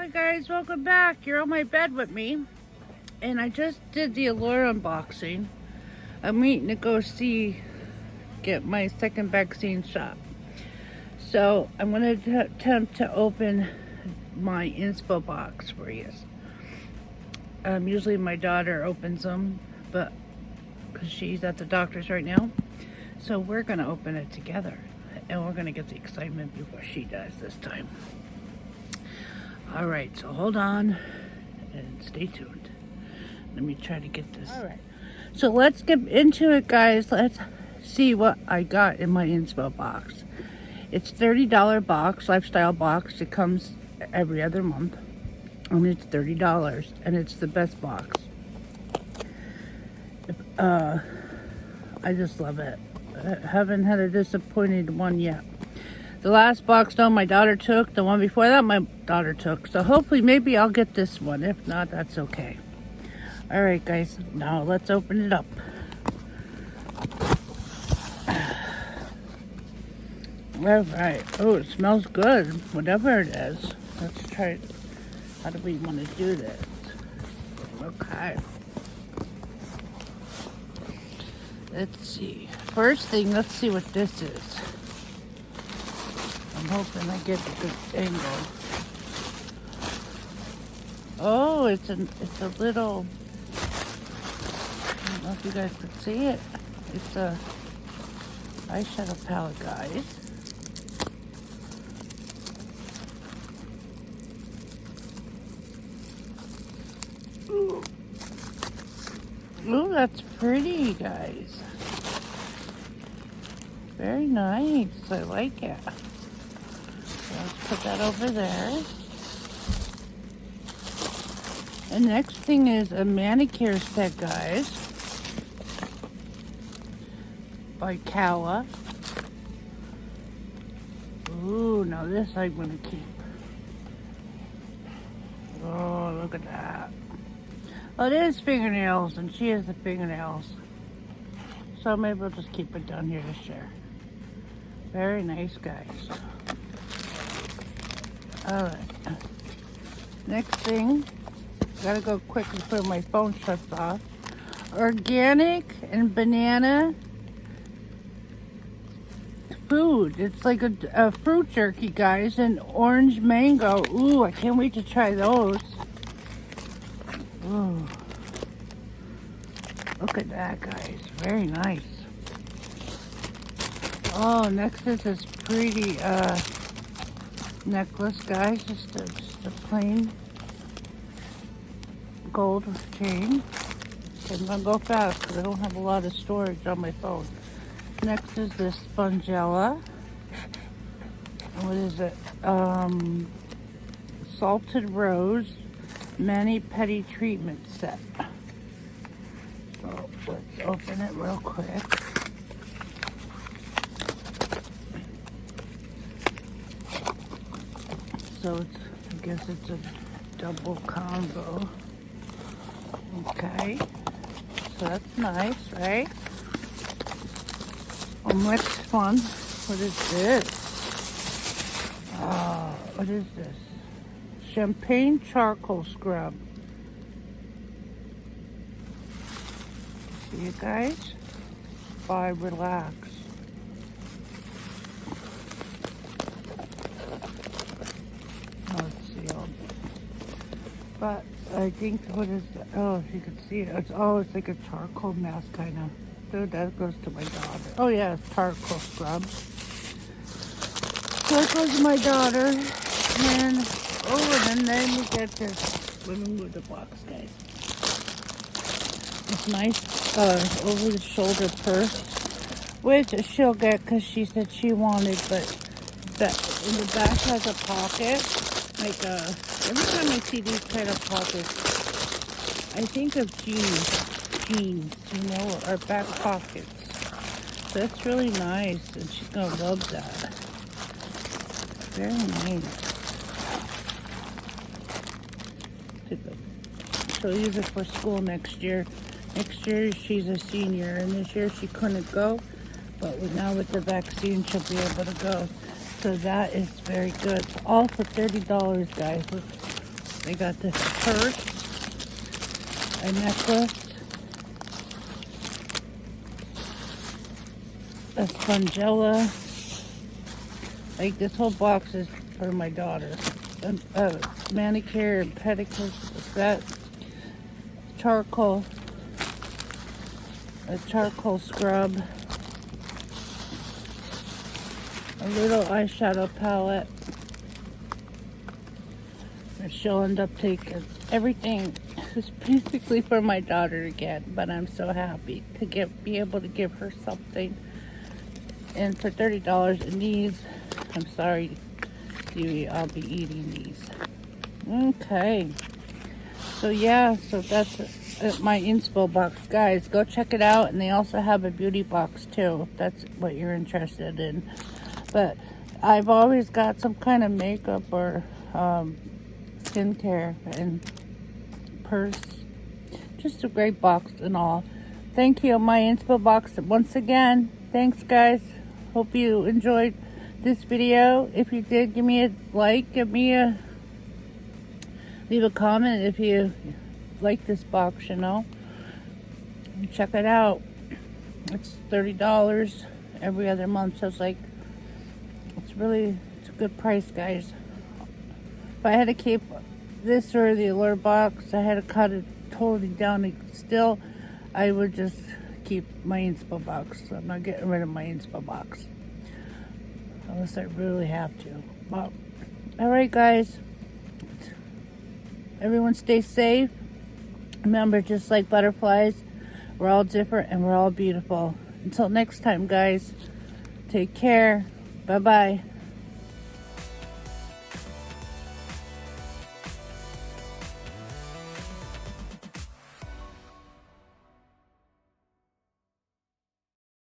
Hi guys, welcome back. You're on my bed with me. And I just did the Allure unboxing. I'm waiting to go get my second vaccine shot. So I'm going to attempt to open my Inspo box for you. Usually my daughter opens them, but because she's at the doctor's right now. So we're going to open it together. And we're going to get the excitement before she does this time. Alright, so hold on and stay tuned. Let me try to get this. Alright, so let's get into it, guys. Let's see what I got in my Inspo box. It's $30 box, lifestyle box. It comes every other month. And it's $30. And it's the best box. I just love it. I haven't had a disappointed one yet. The last box, though, my daughter took. The one before that, my daughter took. So hopefully, maybe I'll get this one. If not, that's okay. All right, guys. Now let's open it up. All right. Oh, it smells good. Whatever it is. Let's try it. How do we want to do this? Okay. Let's see. First thing, let's see what this is. I'm hoping I get a good angle. Oh, it's a little, I don't know if you guys can see it. It's a eyeshadow palette, guys. Ooh. Ooh, that's pretty, guys. Very nice. I like it. Let's put that over there. And next thing is a manicure set, guys. By Kawa. Ooh, now this I'm going to keep. Oh, look at that. Oh, it is fingernails, and she has the fingernails. So maybe we'll just keep it down here to share. Very nice, guys. Alright. Next thing, gotta go quick before my phone shuts off. Organic and banana food. It's like a fruit jerky, guys, and orange mango. Ooh, I can't wait to try those. Ooh. Look at that, guys. Very nice. Oh, next is this pretty necklace, guys. Just a plain gold chain. I'm gonna go fast because I don't have a lot of storage on my phone. Next is this spongella. What is it? Salted rose mani pedi treatment set. So let's open it real quick. So I guess it's a double combo. Okay. So that's nice, right? Next one. What is this? What is this? Champagne charcoal scrub. See you guys? Bye, relax. Let's see. But I think, what is that? Oh, if you can see it. It's like a charcoal mask, kind of. Dude, that goes to my daughter. Oh, yeah, it's charcoal scrub. So that goes to my daughter. And then you get this. Let me move the box, guys. This nice over-the-shoulder purse, which she'll get because she said she wanted, but in the back has a pocket. Like every time I see these kind of pockets, I think of jeans, you know, or back pockets. So that's really nice, and she's gonna love that. Very nice. She'll use it for school next year. Next year she's a senior, and this year she couldn't go, but now with the vaccine she'll be able to go. So that is very good. All for $30, guys. They got this purse, a necklace, a spongella. Like, this whole box is for my daughter. A manicure and pedicure set, charcoal, a charcoal scrub, a little eyeshadow palette. And she'll end up taking everything. Is basically for my daughter again, but I'm so happy to be able to give her something. And for $30, and these, I'm sorry, Dewey, I'll be eating these. Okay, so yeah, so that's my Inspo box, guys. Go check it out, and they also have a beauty box too, if that's what you're interested in. But I've always got some kind of makeup or skincare and purse. Just a great box and all. Thank you, my Inspo box. Once again, thanks, guys. Hope you enjoyed this video. If you did, give me a like, leave a comment if you like this box, you know. Check it out. It's $30 every other month, so it's like, it's a good price, guys. If I had to keep this or the Allure box, I had to cut it totally down. Still, I would just keep my Inspo box. So I'm not getting rid of my Inspo box unless I really have to. But, all right, guys. Everyone stay safe. Remember, just like butterflies, we're all different and we're all beautiful. Until next time, guys. Take care. Bye-bye.